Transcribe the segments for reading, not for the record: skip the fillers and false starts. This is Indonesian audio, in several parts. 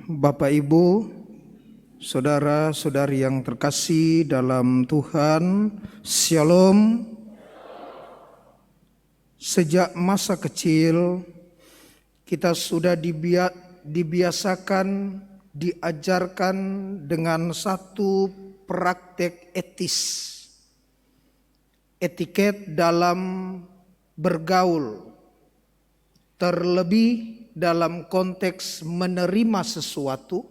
Bapak Ibu, saudara-saudari yang terkasih dalam Tuhan, Shalom. Sejak masa kecil kita sudah dibiasakan, diajarkan dengan satu praktek etis, etiket dalam bergaul, terlebih dalam konteks menerima sesuatu,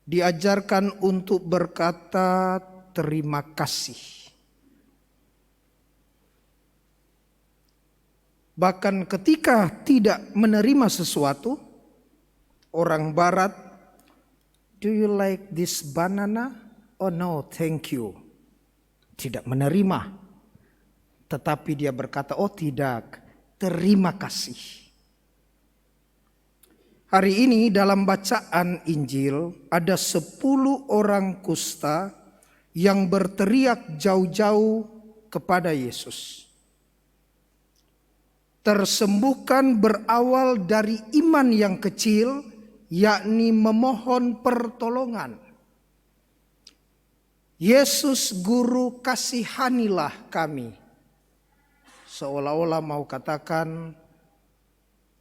diajarkan untuk berkata terima kasih. Bahkan ketika tidak menerima sesuatu, orang Barat, "Do you like this banana?" "Oh no, thank you." Tidak menerima. Tetapi dia berkata, "Oh tidak, terima kasih." Hari ini dalam bacaan Injil ada 10 orang kusta yang berteriak jauh-jauh kepada Yesus. Tersembuhkan berawal dari iman yang kecil, yakni memohon pertolongan. "Yesus Guru, kasihanilah kami." Seolah-olah mau katakan,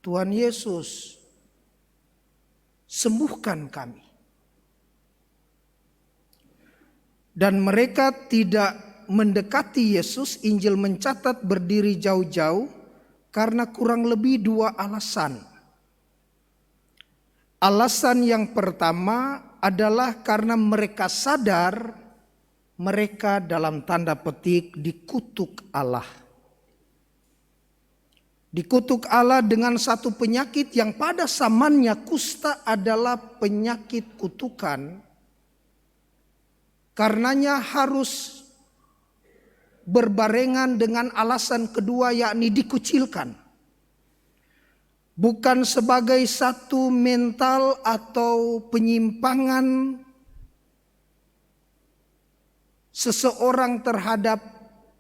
"Tuhan Yesus, sembuhkan kami." Dan mereka tidak mendekati Yesus. Injil mencatat berdiri jauh-jauh karena kurang lebih 2 alasan. Alasan yang pertama adalah karena mereka sadar mereka dalam tanda petik dikutuk Allah. Dikutuk Allah dengan satu penyakit yang pada zamannya kusta adalah penyakit kutukan. Karenanya harus berbarengan dengan alasan kedua, yakni dikucilkan. Bukan sebagai satu mental atau penyimpangan seseorang terhadap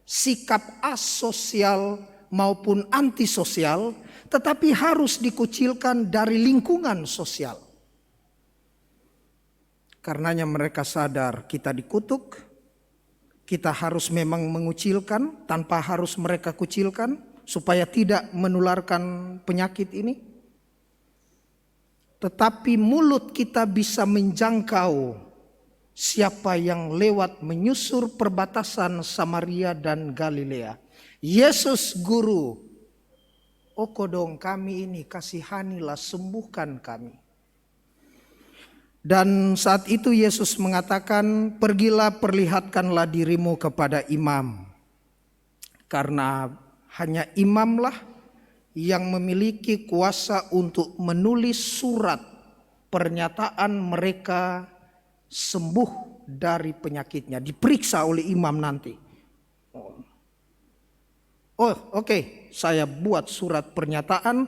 sikap asosial maupun antisosial, tetapi harus dikucilkan dari lingkungan sosial. Karenanya mereka sadar kita dikutuk, kita harus memang mengucilkan tanpa harus mereka kucilkan supaya tidak menularkan penyakit ini. Tetapi mulut kita bisa menjangkau siapa yang lewat menyusur perbatasan Samaria dan Galilea. "Yesus Guru, okodong kami ini, kasihanilah, sembuhkan kami." Dan saat itu Yesus mengatakan, "Pergilah, perlihatkanlah dirimu kepada imam." Karena hanya imamlah yang memiliki kuasa untuk menulis surat pernyataan mereka sembuh dari penyakitnya. Diperiksa oleh imam nanti. "Oh, oke, saya buat surat pernyataan,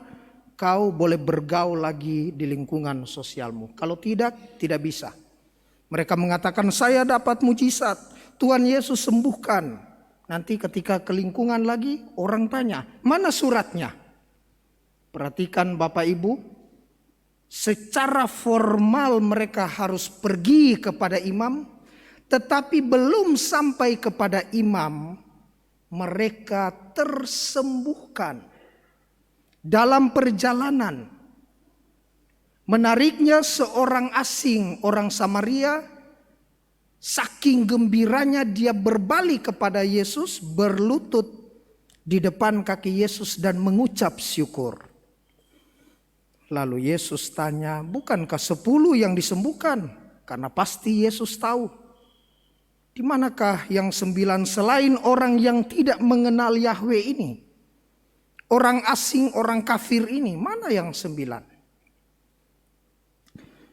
kau boleh bergaul lagi di lingkungan sosialmu. Kalau tidak, tidak bisa." Mereka mengatakan, "Saya dapat mujizat, Tuhan Yesus sembuhkan." Nanti ketika ke lingkungan lagi, orang tanya, "Mana suratnya?" Perhatikan Bapak Ibu, secara formal mereka harus pergi kepada imam, tetapi belum sampai kepada imam, mereka tersembuhkan dalam perjalanan. Menariknya, seorang asing, orang Samaria, saking gembiranya dia berbalik kepada Yesus, berlutut di depan kaki Yesus dan mengucap syukur. Lalu Yesus tanya, "Bukankah 10 yang disembuhkan?" Karena pasti Yesus tahu. "Di manakah yang 9 selain orang yang tidak mengenal Yahweh ini? Orang asing, orang kafir ini, mana yang 9?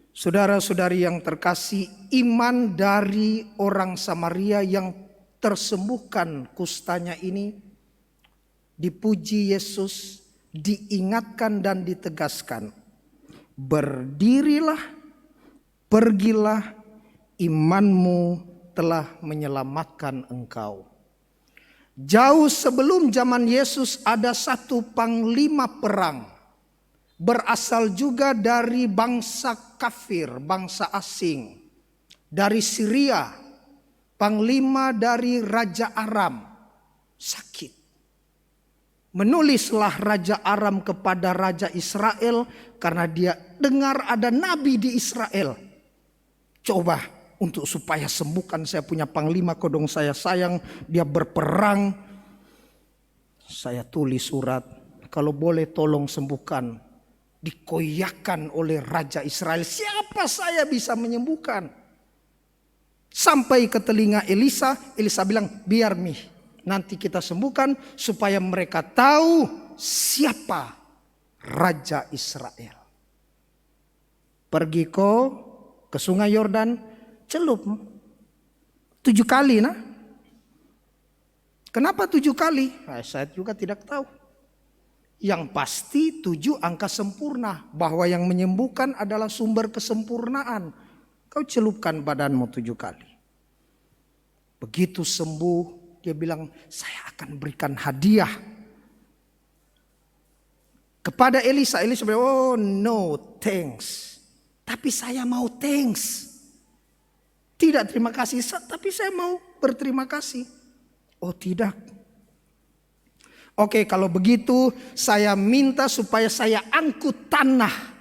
Saudara-saudari yang terkasih, iman dari orang Samaria yang tersembuhkan kustanya ini dipuji Yesus, diingatkan dan ditegaskan. "Berdirilah, pergilah, imanmu telah menyelamatkan engkau." Jauh sebelum zaman Yesus ada satu panglima perang berasal juga dari bangsa kafir, bangsa asing. Dari Syria, panglima dari Raja Aram sakit. Menulislah Raja Aram kepada Raja Israel karena dia dengar ada nabi di Israel. Coba untuk supaya sembuhkan, saya punya panglima kodong saya sayang, dia berperang. Saya tulis surat, kalau boleh tolong sembuhkan. Dikoyakkan oleh Raja Israel, siapa saya bisa menyembuhkan? Sampai ke telinga Elisa, Elisa bilang, biar Mi, nanti kita sembuhkan supaya mereka tahu siapa Raja Israel. Pergi ke sungai Yordan, celup 7 kali. Nah, kenapa 7 kali? Nah, saya juga tidak tahu. Yang pasti 7 angka sempurna, bahwa yang menyembuhkan adalah sumber kesempurnaan. Kau celupkan badanmu 7 kali. Begitu sembuh, dia bilang, saya akan berikan hadiah kepada Elisa. Elisa bilang, oh no thanks. Tapi saya mau thanks. Tidak terima kasih, tapi saya mau berterima kasih. Oh tidak. Oke, kalau begitu saya minta supaya saya angkut tanah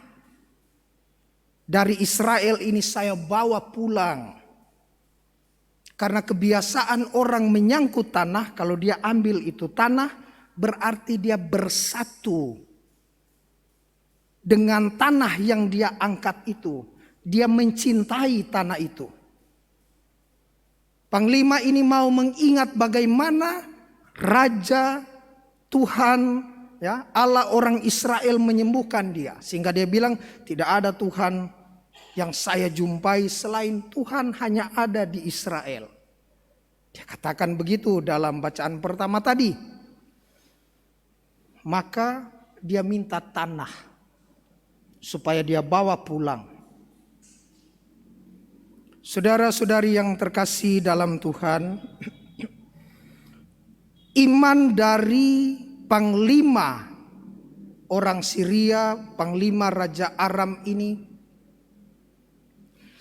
dari Israel ini, saya bawa pulang. Karena kebiasaan orang menyangkut tanah, kalau dia ambil itu tanah, berarti dia bersatu dengan tanah yang dia angkat itu. Dia mencintai tanah itu. Panglima ini mau mengingat bagaimana Raja Tuhan, ya, Allah orang Israel menyembuhkan dia. Sehingga dia bilang, tidak ada Tuhan yang saya jumpai selain Tuhan hanya ada di Israel. Dia katakan begitu dalam bacaan pertama tadi. Maka dia minta tanah supaya dia bawa pulang. Saudara-saudari yang terkasih dalam Tuhan, iman dari panglima orang Syria, panglima Raja Aram ini,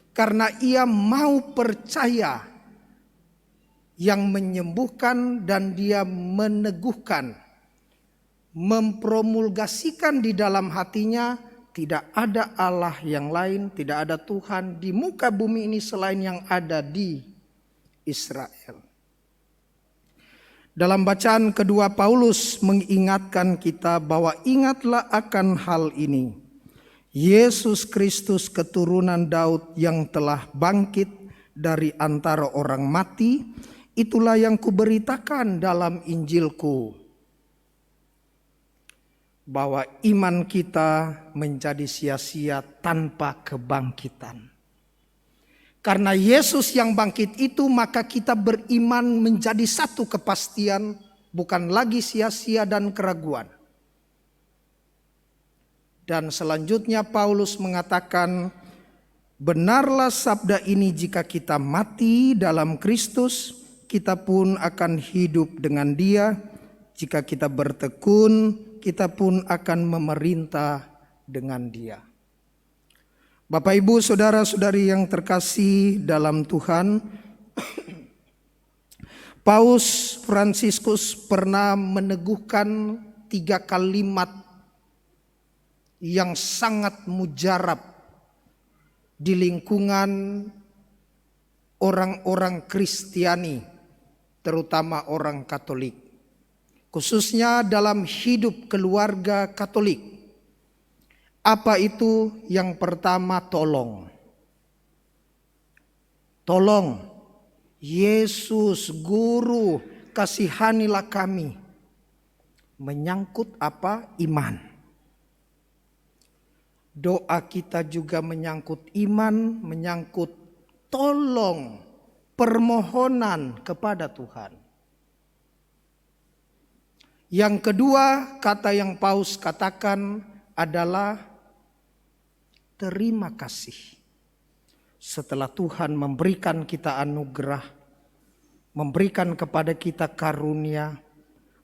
karena ia mau percaya yang menyembuhkan dan dia meneguhkan, mempromulgasikan di dalam hatinya, tidak ada Allah yang lain, tidak ada Tuhan di muka bumi ini selain yang ada di Israel. Dalam bacaan kedua, Paulus mengingatkan kita bahwa ingatlah akan hal ini. Yesus Kristus keturunan Daud yang telah bangkit dari antara orang mati, itulah yang kuberitakan dalam Injilku. Bahwa iman kita menjadi sia-sia tanpa kebangkitan. Karena Yesus yang bangkit itu, maka kita beriman menjadi satu kepastian, bukan lagi sia-sia dan keraguan. Dan selanjutnya Paulus mengatakan, benarlah sabda ini, jika kita mati dalam Kristus, kita pun akan hidup dengan Dia. Jika kita bertekun, kita pun akan memerintah dengan Dia. Bapak, Ibu, saudara-saudari yang terkasih dalam Tuhan, Paus Fransiskus pernah meneguhkan 3 kalimat yang sangat mujarab di lingkungan orang-orang Kristiani, terutama orang Katolik, khususnya dalam hidup keluarga Katolik. Apa itu? Yang pertama, tolong. Tolong, Yesus Guru, kasihanilah kami. Menyangkut apa? Iman. Doa kita juga menyangkut iman, menyangkut tolong, permohonan kepada Tuhan. Yang kedua, kata yang Paus katakan adalah terima kasih. Setelah Tuhan memberikan kita anugerah, memberikan kepada kita karunia,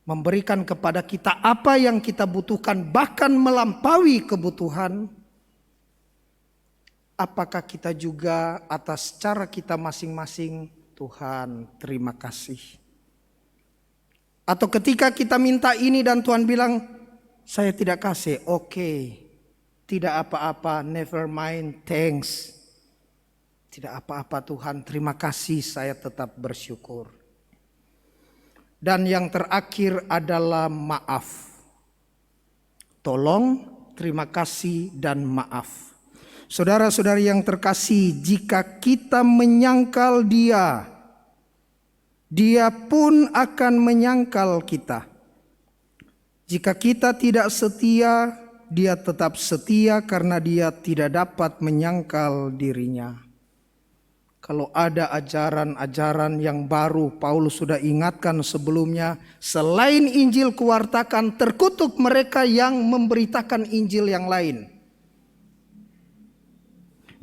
memberikan kepada kita apa yang kita butuhkan, bahkan melampaui kebutuhan, apakah kita juga atas cara kita masing-masing, Tuhan terima kasih. Atau ketika kita minta ini dan Tuhan bilang, saya tidak kasih, oke, tidak apa-apa, never mind, thanks. Tidak apa-apa Tuhan, terima kasih, saya tetap bersyukur. Dan yang terakhir adalah maaf. Tolong, terima kasih, dan maaf. Saudara-saudari yang terkasih, jika kita menyangkal Dia, Dia pun akan menyangkal kita. Jika kita tidak setia, Dia tetap setia karena Dia tidak dapat menyangkal dirinya. Kalau ada ajaran-ajaran yang baru, Paulus sudah ingatkan sebelumnya, selain Injil kuwartakan, terkutuk mereka yang memberitakan Injil yang lain.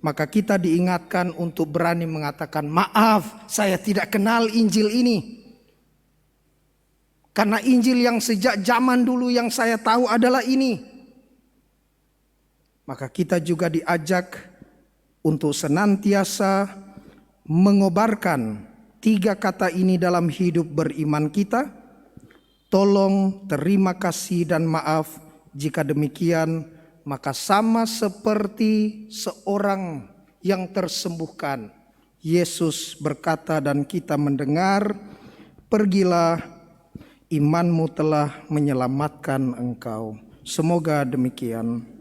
Maka kita diingatkan untuk berani mengatakan, maaf, saya tidak kenal Injil ini. Karena Injil yang sejak zaman dulu yang saya tahu adalah ini. Maka kita juga diajak untuk senantiasa mengobarkan 3 kata ini dalam hidup beriman kita. Tolong, terima kasih, dan maaf. Jika demikian, maka sama seperti seorang yang tersembuhkan, Yesus berkata dan kita mendengar, pergilah, imanmu telah menyelamatkan engkau. Semoga demikian.